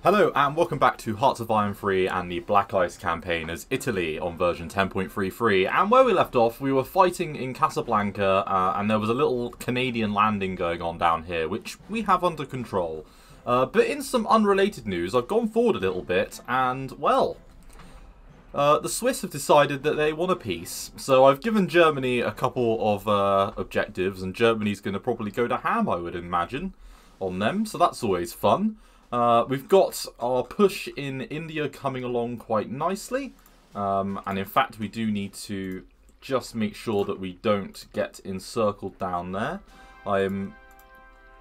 Hello and welcome back to Hearts of Iron 3 and the Black Ice campaign as Italy on version 10.33, and where we left off we were fighting in Casablanca and there was a little Canadian landing going on down here which we have under control. But in some unrelated news, I've gone forward a little bit and, well, the Swiss have decided that they want a peace. So I've given Germany a couple of objectives and Germany's going to probably go to ham, I would imagine, on them, so that's always fun. We've got our push in India coming along quite nicely, and in fact we do need to just make sure that we don't get encircled down there. I am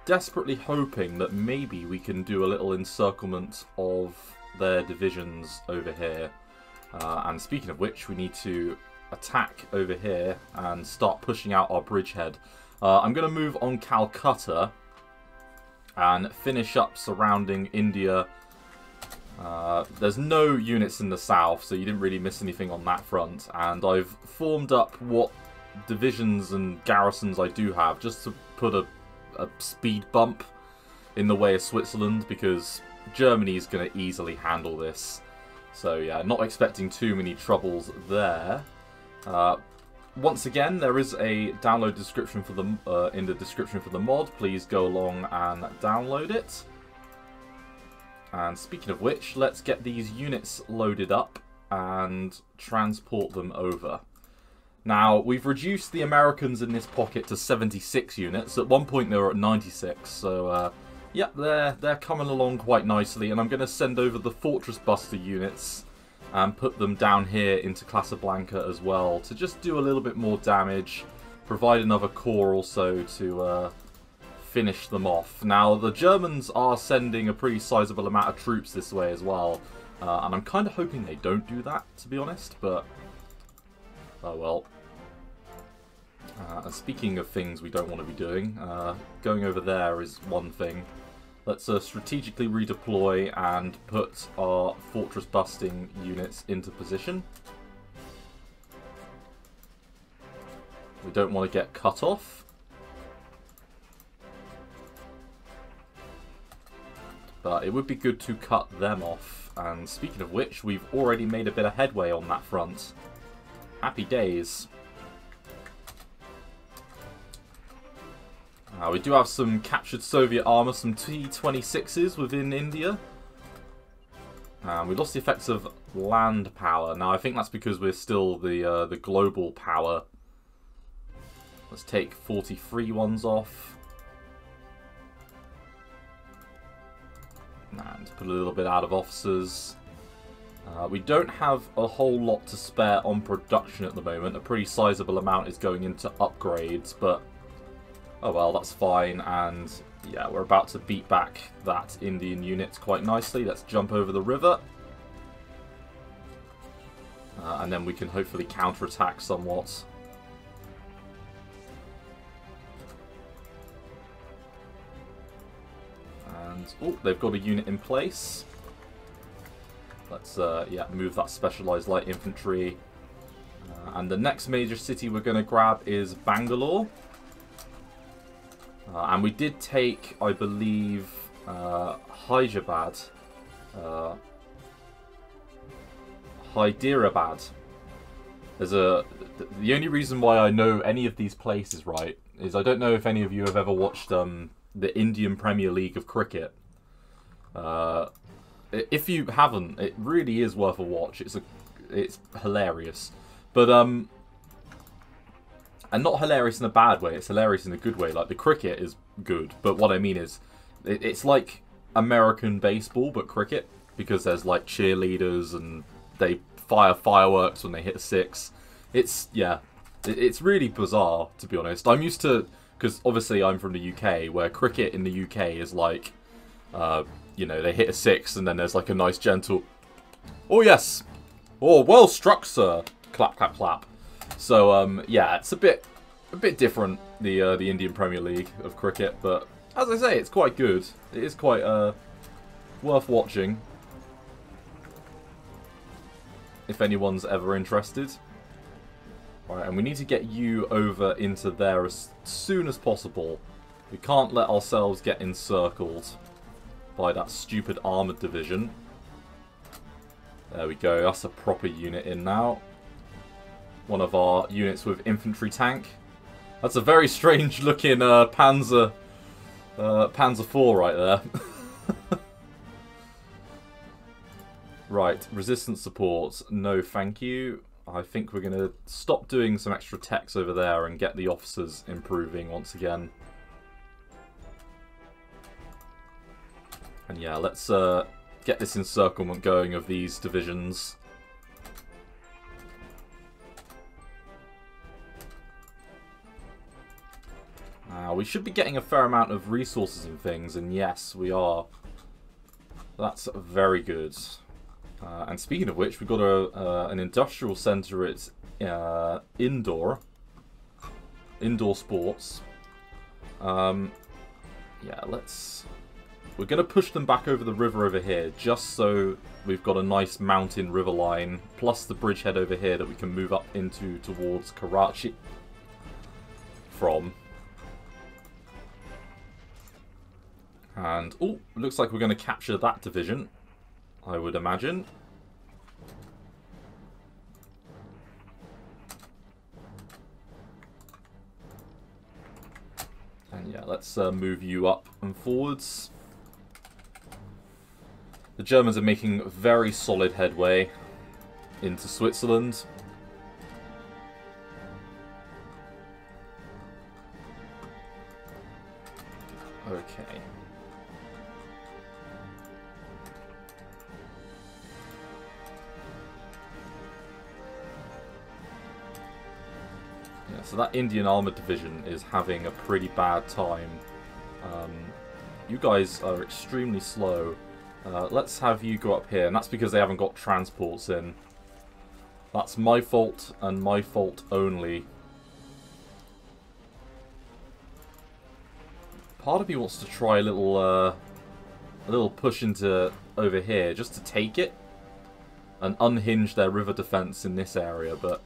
desperately hoping that maybe we can do a little encirclement of their divisions over here. And speaking of which, we need to attack over here and start pushing out our bridgehead. I'm going to move on Calcutta and finish up surrounding India. There's no units in the south, so you didn't really miss anything on that front. And I've formed up what divisions and garrisons I do have, just to put a speed bump in the way of Switzerland, because Germany is going to easily handle this. So yeah, not expecting too many troubles there. Once again, there is a download description for the in the description for the mod. Please go along and download it. And speaking of which, let's get these units loaded up and transport them over. Now, we've reduced the Americans in this pocket to 76 units. At one point, they were at 96. So, yeah, they're coming along quite nicely. And I'm going to send over the Fortress Buster units and put them down here into Casablanca as well to just do a little bit more damage, provide another core also to finish them off. Now, the Germans are sending a pretty sizable amount of troops this way as well, and I'm kind of hoping they don't do that, to be honest, but oh well. And speaking of things we don't want to be doing, going over there is one thing. Let's strategically redeploy and put our fortress busting units into position. We don't want to get cut off. But it would be good to cut them off. And speaking of which, we've already made a bit of headway on that front. Happy days. We do have some captured Soviet armour, some T-26s within India. We lost the effects of land power. Now I think that's because we're still the global power. Let's take 43 ones off. And put a little bit out of officers. We don't have a whole lot to spare on production at the moment. A pretty sizable amount is going into upgrades, but oh well, that's fine. And yeah, we're about to beat back that Indian unit quite nicely. Let's jump over the river. And then we can hopefully counterattack somewhat. And oh, they've got a unit in place. Let's yeah, move that specialized light infantry. And the next major city we're going to grab is Bangalore. And we did take, I believe, Hyderabad. Hyderabad. The only reason why I know any of these places right is I don't know if any of you have ever watched the Indian Premier League of cricket. If you haven't, it really is worth a watch. It's hilarious, but and not hilarious in a bad way, it's hilarious in a good way. Like, the cricket is good, but what I mean is, it's like American baseball, but cricket, because there's, like, cheerleaders, and they fire fireworks when they hit a six. It's, yeah, it's really bizarre, to be honest. I'm used to, because obviously I'm from the UK, where cricket in the UK is like, you know, they hit a six, and then there's, like, a nice gentle, oh yes, oh, well struck, sir, clap, clap, clap. So yeah, it's a bit different, the Indian Premier League of cricket, but as I say, it's quite good. It is quite worth watching if anyone's ever interested. Alright, and we need to get you over into there as soon as possible. We can't let ourselves get encircled. by that stupid armoured division. There we go, that's a proper unit in now. One of our units with infantry tank. That's a very strange looking Panzer IV right there. Right, resistance support, no thank you. I think we're going to stop doing some extra techs over there and get the officers improving once again. And yeah, let's get this encirclement going of these divisions. We should be getting a fair amount of resources and things, and yes, we are. That's very good. And speaking of which, we've got an industrial centre at indoor sports. Yeah, we're going to push them back over the river over here, just so we've got a nice mountain river line, plus the bridgehead over here that we can move up into towards Karachi from. And, oh, looks like we're going to capture that division, I would imagine. And yeah, let's move you up and forwards. The Germans are making very solid headway into Switzerland. Okay. Yeah, so that Indian Armoured Division is having a pretty bad time. You guys are extremely slow. Let's have you go up here, and that's because they haven't got transports in. That's my fault, and my fault only. Part of me wants to try a little push into over here, just to take it, and unhinge their river defense in this area, but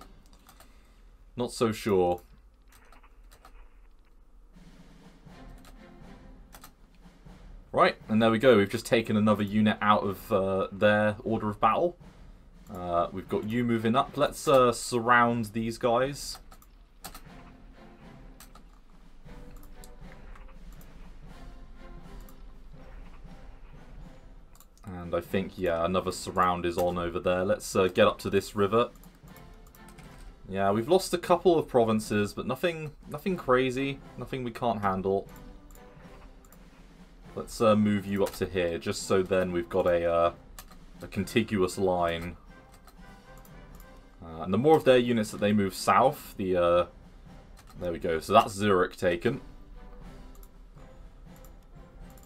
not so sure. Right, and there we go. We've just taken another unit out of their order of battle. We've got you moving up. Let's surround these guys. And I think, yeah, another surround is on over there. Let's get up to this river. Yeah, we've lost a couple of provinces, but nothing crazy. Nothing we can't handle. Let's move you up to here, just so then we've got a contiguous line. And the more of their units that they move south, there we go. So that's Zurich taken.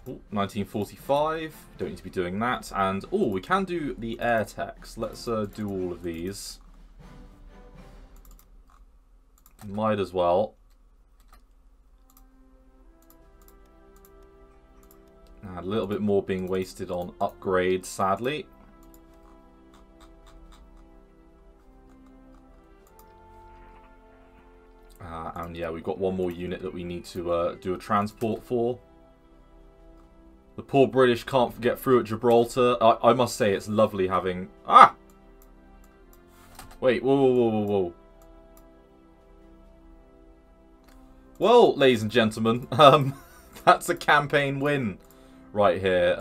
Ooh, 1945. Don't need to be doing that. And, oh, we can do the air techs. Let's do all of these. Might as well. A little bit more being wasted on upgrades, sadly. And yeah, we've got one more unit that we need to do a transport for. The poor British can't get through at Gibraltar. I must say it's lovely having... Ah! Wait, whoa, whoa, whoa, whoa, whoa. Well, ladies and gentlemen, that's a campaign win right here.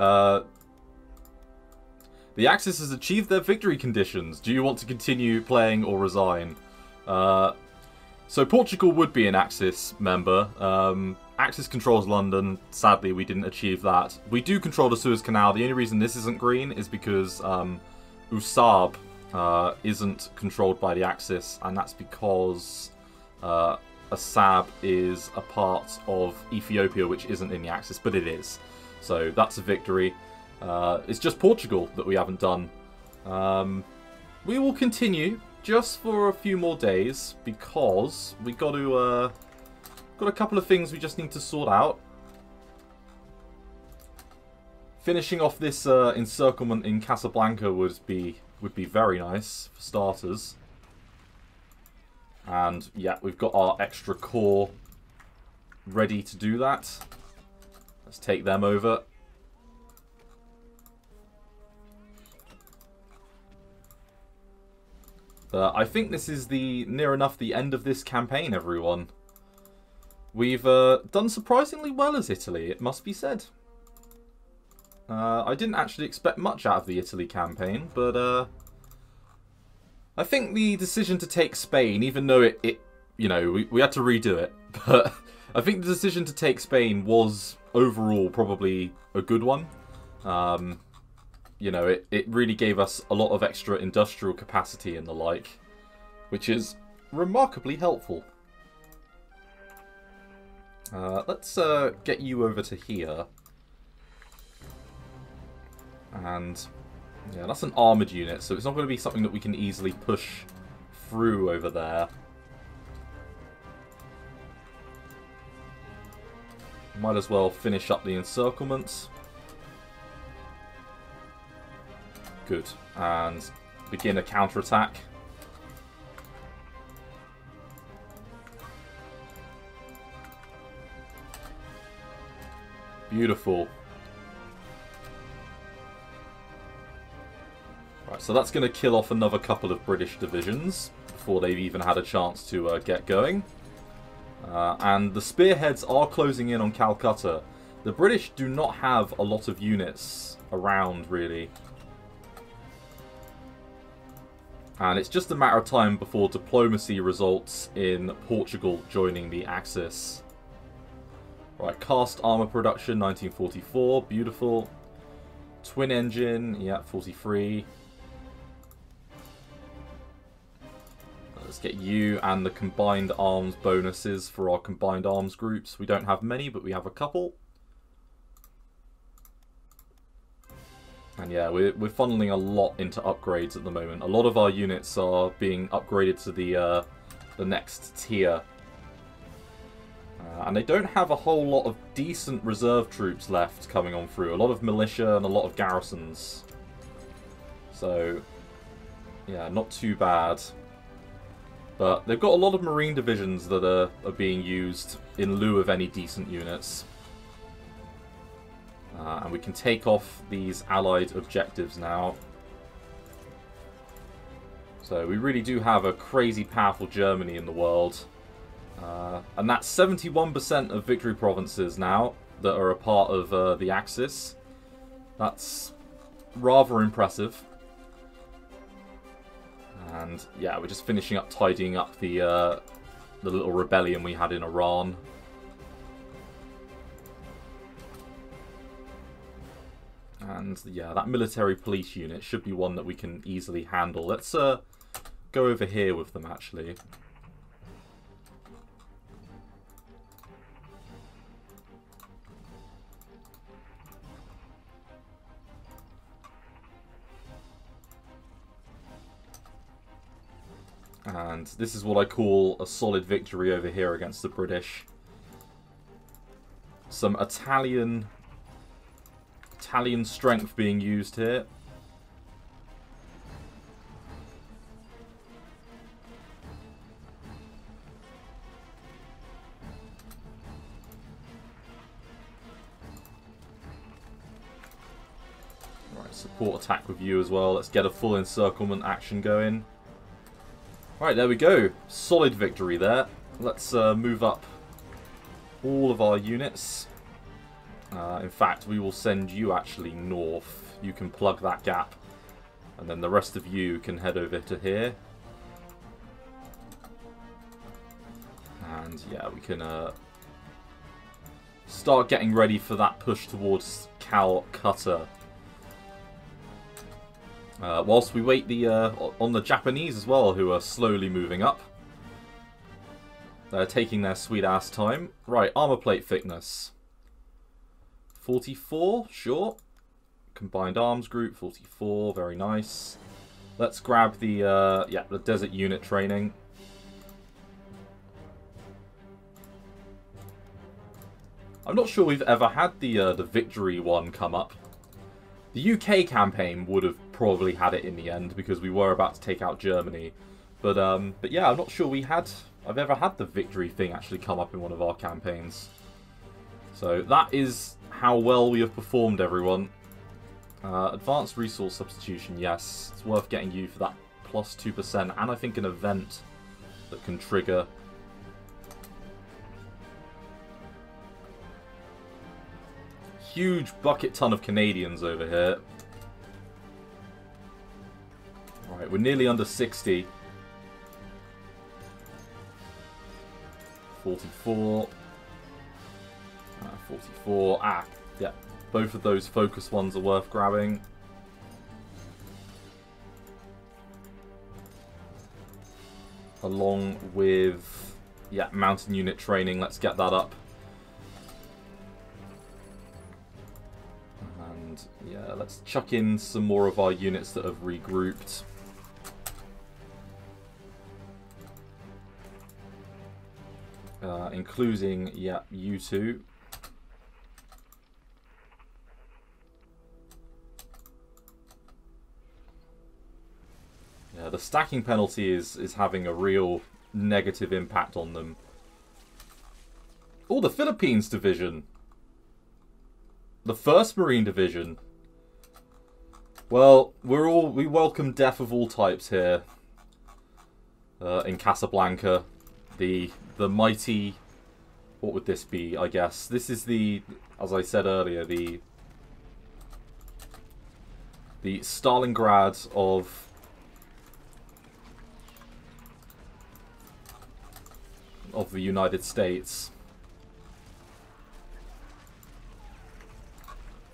The Axis has achieved their victory conditions. Do you want to continue playing or resign? So Portugal would be an Axis member. Axis controls London. Sadly, we didn't achieve that. We do control the Suez Canal. The only reason this isn't green is because Usab isn't controlled by the Axis, and that's because Assab is a part of Ethiopia, which isn't in the Axis, but it is. So that's a victory. It's just Portugal that we haven't done. We will continue just for a few more days because we got a couple of things we just need to sort out. Finishing off this encirclement in Casablanca would be very nice for starters. And yeah, we've got our extra corps ready to do that. Let's take them over. But I think this is near enough the end of this campaign, everyone. We've done surprisingly well as Italy, it must be said. I didn't actually expect much out of the Italy campaign, but I think the decision to take Spain, even though it you know, we had to redo it, but I think the decision to take Spain was overall probably a good one. You know, it really gave us a lot of extra industrial capacity and the like, which is remarkably helpful. Let's get you over to here. And yeah, that's an armoured unit, so it's not going to be something that we can easily push through over there. Might as well finish up the encirclement. Good. And begin a counterattack. Beautiful. Right, so that's going to kill off another couple of British divisions before they've even had a chance to get going. And the spearheads are closing in on Calcutta. The British do not have a lot of units around, really. And it's just a matter of time before diplomacy results in Portugal joining the Axis. Right, cast armor production, 1944, beautiful. Twin engine, yeah, 43. Let's get you and the combined arms bonuses for our combined arms groups. We don't have many, but we have a couple. And yeah, we're funneling a lot into upgrades at the moment. A lot of our units are being upgraded to the next tier. And they don't have a whole lot of decent reserve troops left coming on through. A lot of militia and a lot of garrisons. So, yeah, not too bad. But they've got a lot of marine divisions that are being used in lieu of any decent units. And we can take off these allied objectives now. So we really do have a crazy powerful Germany in the world. And that's 71% of victory provinces now that are a part of the Axis. That's rather impressive. And yeah, we're just finishing up tidying up the little rebellion we had in Iran. And yeah, that military police unit should be one that we can easily handle. Let's go over here with them, actually. And this is what I call a solid victory over here against the British. Some Italian strength being used here. Right, support attack with you as well. Let's get a full encirclement action going. Right, there we go. Solid victory there. Let's move up all of our units. In fact, we will send you actually north. You can plug that gap. And then the rest of you can head over to here. And yeah, we can start getting ready for that push towards Calcutta. Whilst we wait on the Japanese as well, who are slowly moving up. They're taking their sweet ass time. Right, armor plate thickness. 44, sure. Combined arms group, 44, very nice. Let's grab the desert unit training. I'm not sure we've ever had the victory one come up. The UK campaign would have probably had it in the end because we were about to take out Germany. But yeah, I'm not sure I've ever had the victory thing actually come up in one of our campaigns. So that is how well we have performed, everyone. Advanced resource substitution, yes. It's worth getting you for that plus 2%, and I think an event that can trigger. Huge bucket ton of Canadians over here. Alright, we're nearly under 60. 44. 44. Ah, yeah. Both of those focus ones are worth grabbing. Along with, yeah, mountain unit training. Let's get that up. And, yeah, let's chuck in some more of our units that have regrouped. Including, yeah, you two. Yeah, the stacking penalty is having a real negative impact on them. Oh, the Philippines division. The 1st Marine Division. Well, we welcome death of all types here. In Casablanca. The mighty... What would this be, I guess? This is the, as I said earlier, the Stalingrad of... the United States.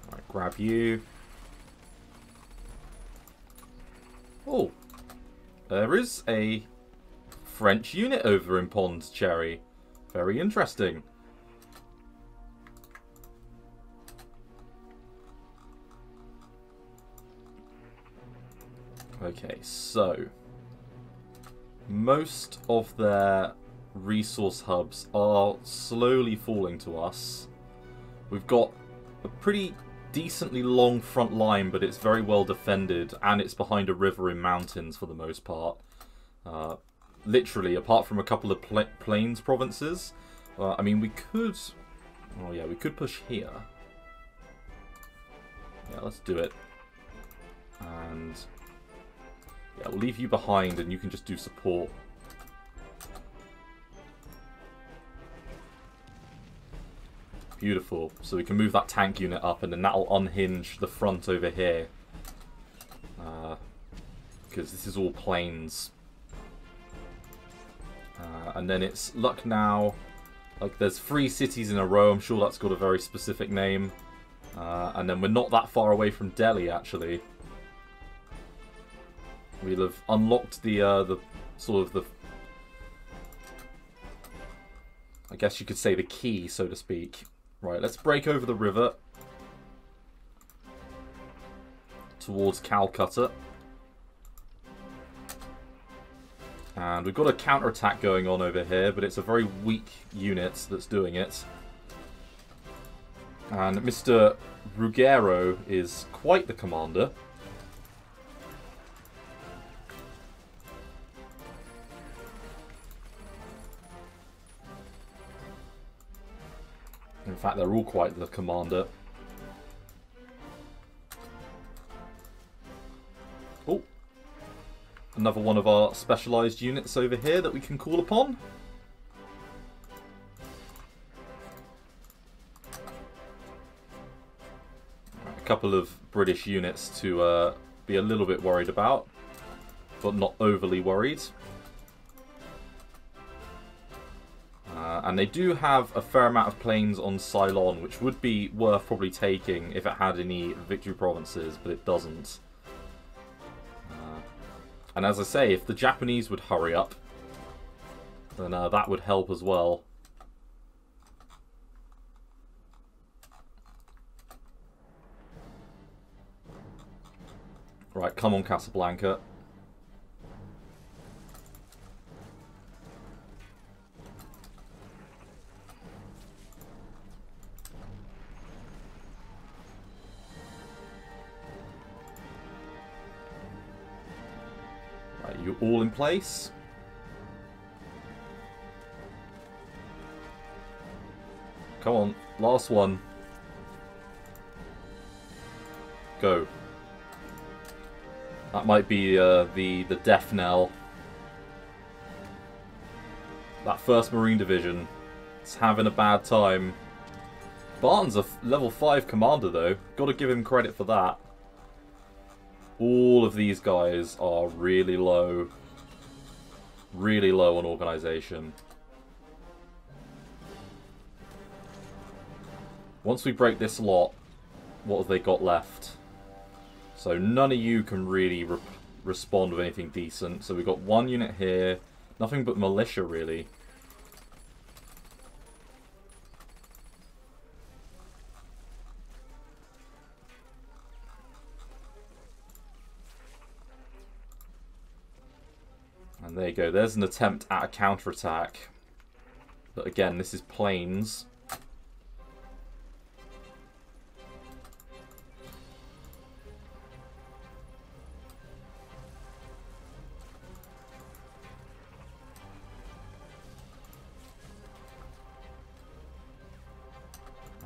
Alright, grab you. Oh, there is a French unit over in Pond Cherry. Very interesting. Okay, so most of their resource hubs are slowly falling to us. We've got a pretty decently long front line, but it's very well defended, and it's behind a river in mountains for the most part. Literally, apart from a couple of plains provinces. I mean, we could... Oh yeah, we could push here. Yeah, let's do it. And... yeah, we'll leave you behind and you can just do support. Beautiful. So we can move that tank unit up and then that'll unhinge the front over here. Because this is all plains. And then it's Lucknow. Like, there's 3 cities in a row. I'm sure that's got a very specific name. And then we're not that far away from Delhi, actually. We'll have unlocked the sort of the... I guess you could say the key, so to speak. Right, let's break over the river. Towards Calcutta. And we've got a counterattack going on over here, but it's a very weak unit that's doing it. And Mr. Ruggiero is quite the commander. In fact, they're all quite the commander. Oh. Another one of our specialised units over here that we can call upon. A couple of British units to be a little bit worried about, but not overly worried. And they do have a fair amount of planes on Ceylon, which would be worth probably taking if it had any victory provinces, but it doesn't. And as I say, if the Japanese would hurry up, then that would help as well. Right, come on, Casablanca. You all in place. Come on, last one. Go. That might be the death knell. That 1st Marine Division is having a bad time. Barton's a level 5 commander though. Got to give him credit for that. All of these guys are really low. Really low on organisation. Once we break this lot, what have they got left? So none of you can really respond with anything decent. So we've got 1 unit here. Nothing but militia, really. And there you go. There's an attempt at a counterattack. But again, this is plains.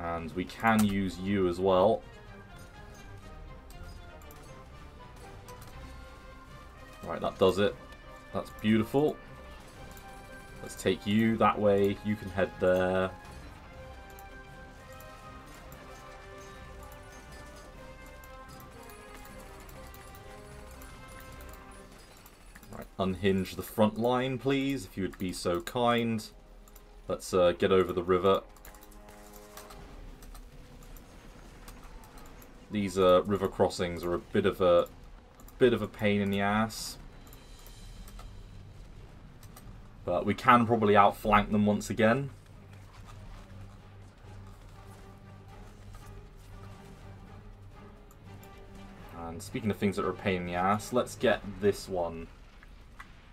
And we can use you as well. Right, that does it. That's beautiful. Let's take you that way. You can head there. Right, unhinge the front line, please, if you would be so kind. Let's get over the river. These river crossings are a bit of a pain in the ass. But we can probably outflank them once again. And speaking of things that are a pain in the ass, let's get this one.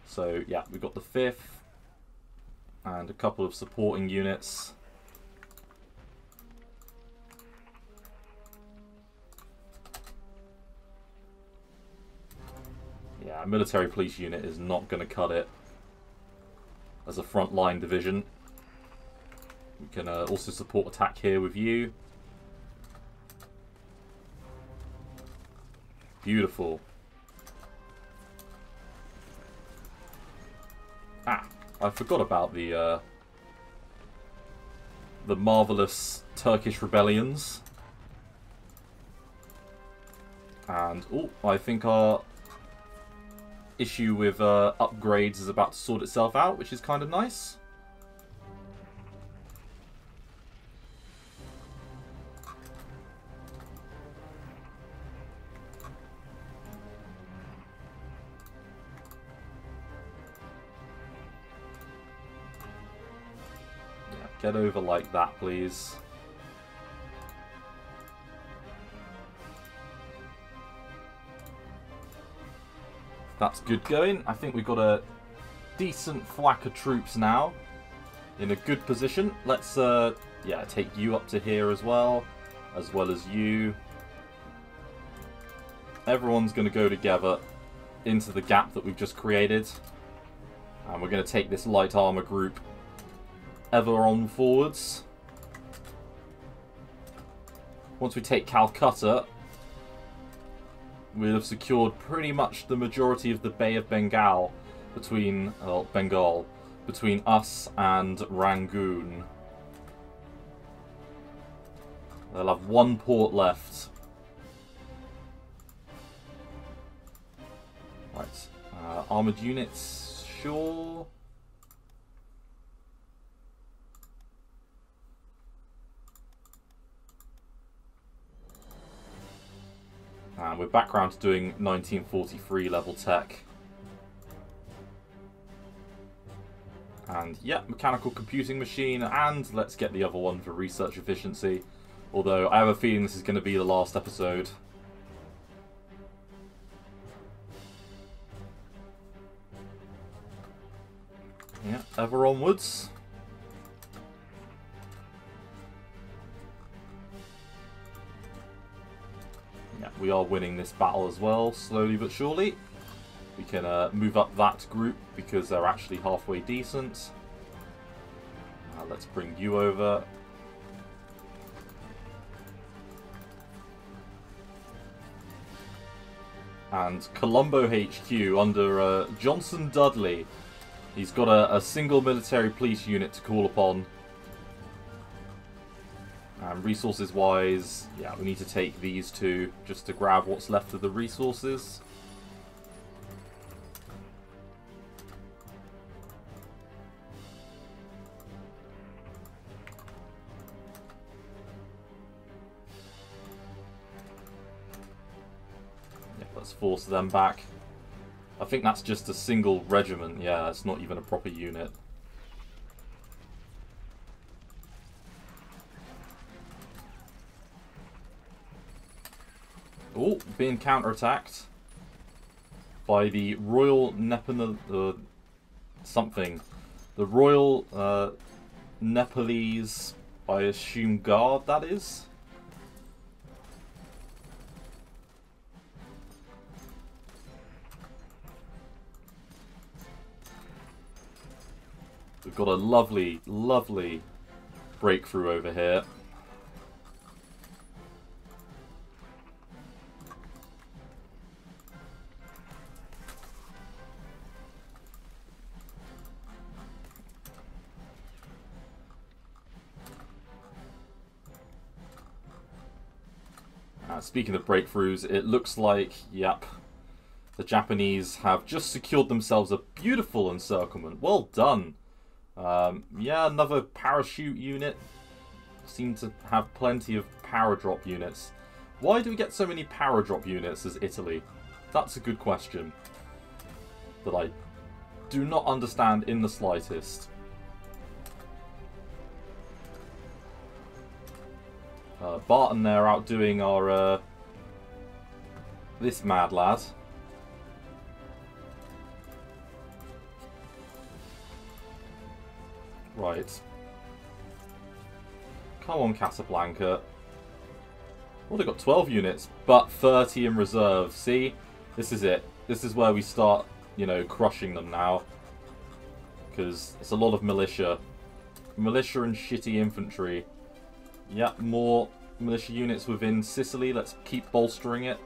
So yeah, we've got the 5th and a couple of supporting units. Yeah, a military police unit is not going to cut it as a frontline division. We can also support attack here with you. Beautiful. Ah, I forgot about the marvelous Turkish rebellions. And oh, I think our issue with upgrades is about to sort itself out, which is kind of nice. Yeah, get over like that, please. That's good going. I think we've got a decent thwack of troops now. In a good position. Let's, yeah, take you up to here as well as you. Everyone's going to go together into the gap that we've just created. And we're going to take this light armor group ever on forwards. Once we take Calcutta, we'll have secured pretty much the majority of the Bay of Bengal between between us and Rangoon. They'll have 1 port left. Right, armoured units, sure. And we're back around to doing 1943 level tech. And yeah, mechanical computing machine, and let's get the other one for research efficiency. Although I have a feeling this is going to be the last episode. Yeah, ever onwards. Yeah, we are winning this battle as well, slowly but surely. We can move up that group because they're actually halfway decent. Let's bring you over. And Colombo HQ under Johnson Dudley. He's got a single military police unit to call upon. And resources-wise, yeah, we need to take these two just to grab what's left of the resources. Yeah, let's force them back. I think that's just a single regiment. Yeah, it's not even a proper unit. Oh, being counterattacked by the Royal something. The Royal Nepalese, I assume, Guard, that is? We've got a lovely, lovely breakthrough over here. Speaking of breakthroughs, it looks like, yep, the Japanese have just secured themselves a beautiful encirclement. Well done. Yeah, another parachute unit. Seem to have plenty of power drop units. Why do we get so many power drop units as Italy? That's a good question that I do not understand in the slightest. Barton there outdoing our this mad lad. Right. Come on, Casablanca. Well, they've got 12 units, but 30 in reserve. See? This is it. This is where we start, you know, crushing them now. Because it's a lot of militia. Militia and shitty infantry. Yep, more militia units within Sicily. Let's keep bolstering it.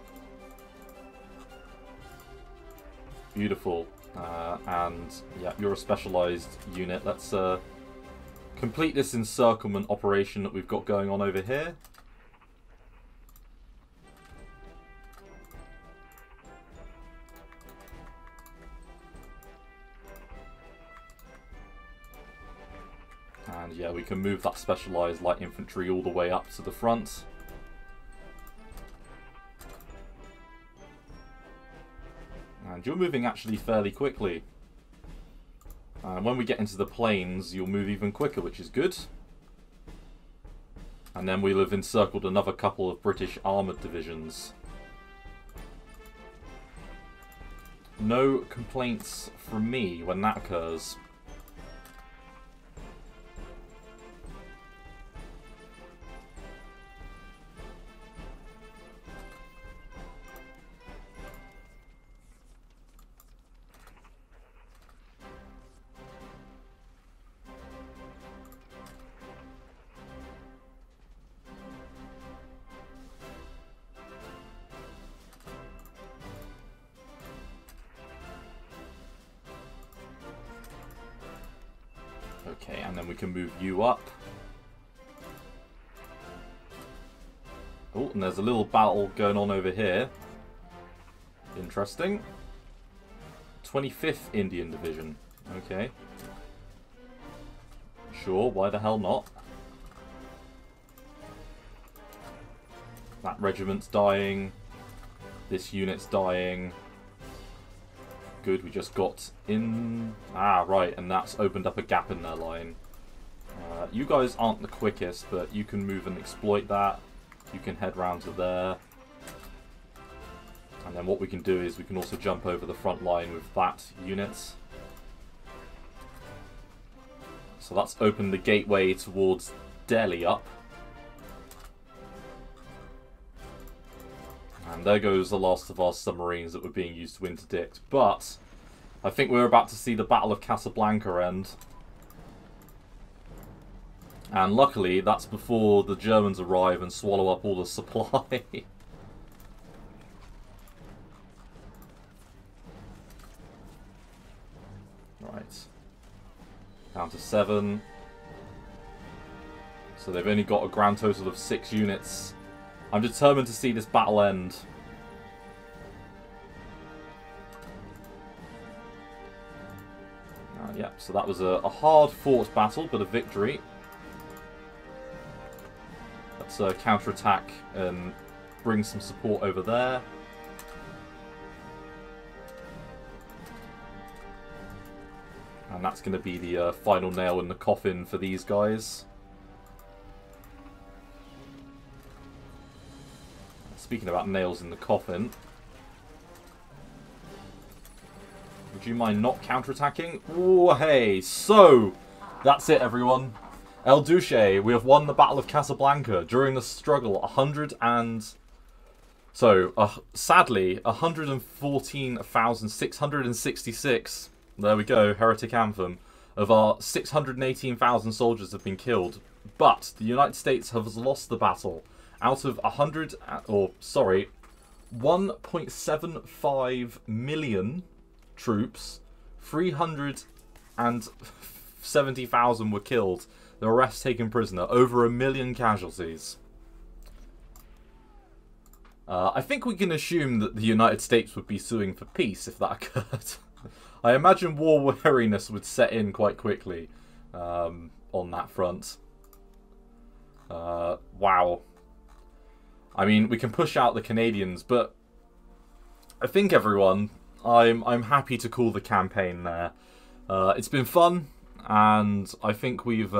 Beautiful. And, yeah, you're a specialised unit. Let's complete this encirclement operation that we've got going on over here. And yeah, we can move that specialised light infantry all the way up to the front. And you're moving actually fairly quickly. And when we get into the plains, you'll move even quicker, which is good. And then we'll have encircled another couple of British armoured divisions. No complaints from me when that occurs. Okay, and then we can move you up. Oh, and there's a little battle going on over here. Interesting. 25th Indian Division. Okay. Sure, why the hell not? That regiment's dying. This unit's dying. Good, we just got in... Ah, right, and that's opened up a gap in their line. You guys aren't the quickest, but you can move and exploit that. You can head round to there. And then what we can do is we can also jump over the front line with that unit. So that's opened the gateway towards Delhi up. And there goes the last of our submarines that were being used to interdict. But I think we're about to see the Battle of Casablanca end. And luckily, that's before the Germans arrive and swallow up all the supply. Right. Down to 7. So they've only got a grand total of 6 units. I'm determined to see this battle end. Yep, so that was a hard-fought battle, but a victory. Let's counter-attack and bring some support over there. And that's going to be the final nail in the coffin for these guys. Speaking about nails in the coffin, would you mind not counterattacking? Oh, hey, so that's it, everyone. El Duce, we have won the Battle of Casablanca during the struggle. Sadly, 114,666. There we go, heretic anthem. Of our 618,000 soldiers have been killed, but the United States has lost the battle. Out of 1.75 million troops, 370,000 were killed. The rest taken prisoner. Over 1 million casualties. I think we can assume that the United States would be suing for peace if that occurred. I imagine war weariness would set in quite quickly on that front. Wow. I mean, we can push out the Canadians, but I think, everyone, I'm happy to call the campaign there. It's been fun, and I think we've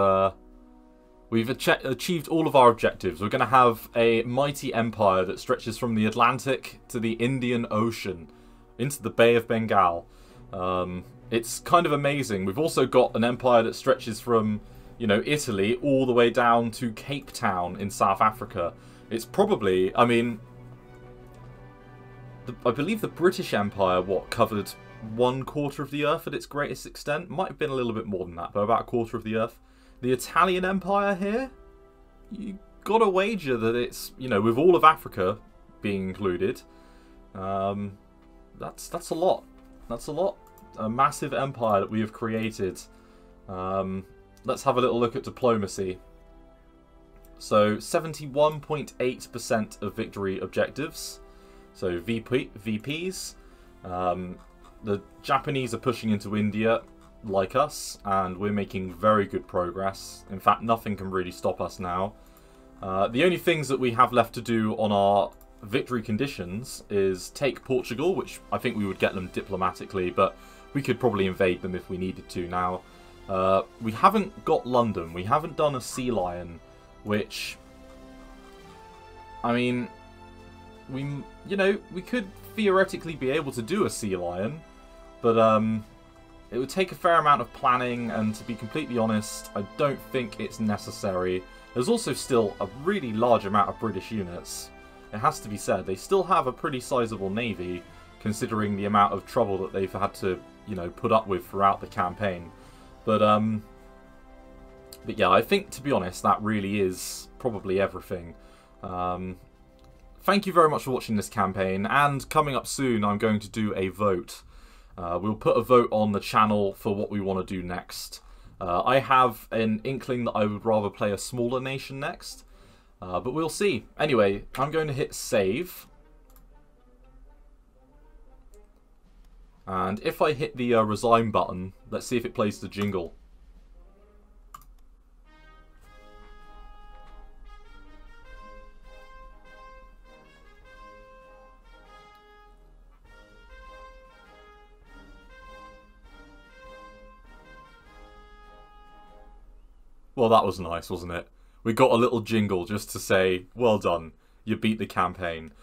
achieved all of our objectives. We're going to have a mighty empire that stretches from the Atlantic to the Indian Ocean, into the Bay of Bengal. It's kind of amazing. We've also got an empire that stretches from, you know, Italy all the way down to Cape Town in South Africa. It's probably, I mean, I believe the British Empire, covered 1/4 of the Earth at its greatest extent? Might have been a little bit more than that, but about 1/4 of the Earth. The Italian Empire here, you gotta wager that it's, you know, with all of Africa being included, that's a lot. That's a lot. A massive empire that we have created. Let's have a little look at diplomacy. So 71.8% of victory objectives. So VPs. The Japanese are pushing into India like us, and we're making very good progress. In fact, nothing can really stop us now. The only things that we have left to do on our victory conditions is take Portugal, which I think we would get them diplomatically, but we could probably invade them if we needed to now. We haven't got London. We haven't done a sea lion, which, I mean, we could theoretically be able to do a sea lion, but it would take a fair amount of planning, and to be completely honest, I don't think it's necessary. There's also still a really large amount of British units. It has to be said, they still have a pretty sizable navy, considering the amount of trouble that they've had to, you know, put up with throughout the campaign. But yeah, I think, to be honest, that really is probably everything. Thank you very much for watching this campaign, and coming up soon, I'm going to do a vote. We'll put a vote on the channel for what we want to do next. I have an inkling that I would rather play a smaller nation next, but we'll see. Anyway, I'm going to hit save. And if I hit the resign button, let's see if it plays the jingle. Well, that was nice, wasn't it? We got a little jingle just to say, well done, you beat the campaign.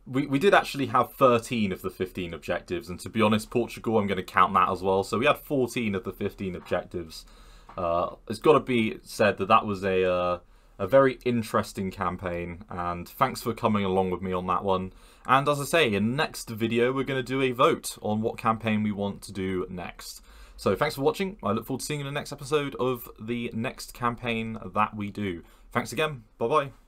We did actually have 13 of the 15 objectives, and to be honest, Portugal, I'm going to count that as well. So we had 14 of the 15 objectives. It's got to be said that that was a very interesting campaign, and thanks for coming along with me on that one. And as I say, in the next video, we're going to do a vote on what campaign we want to do next. So thanks for watching. I look forward to seeing you in the next episode of the next campaign that we do. Thanks again. Bye-bye.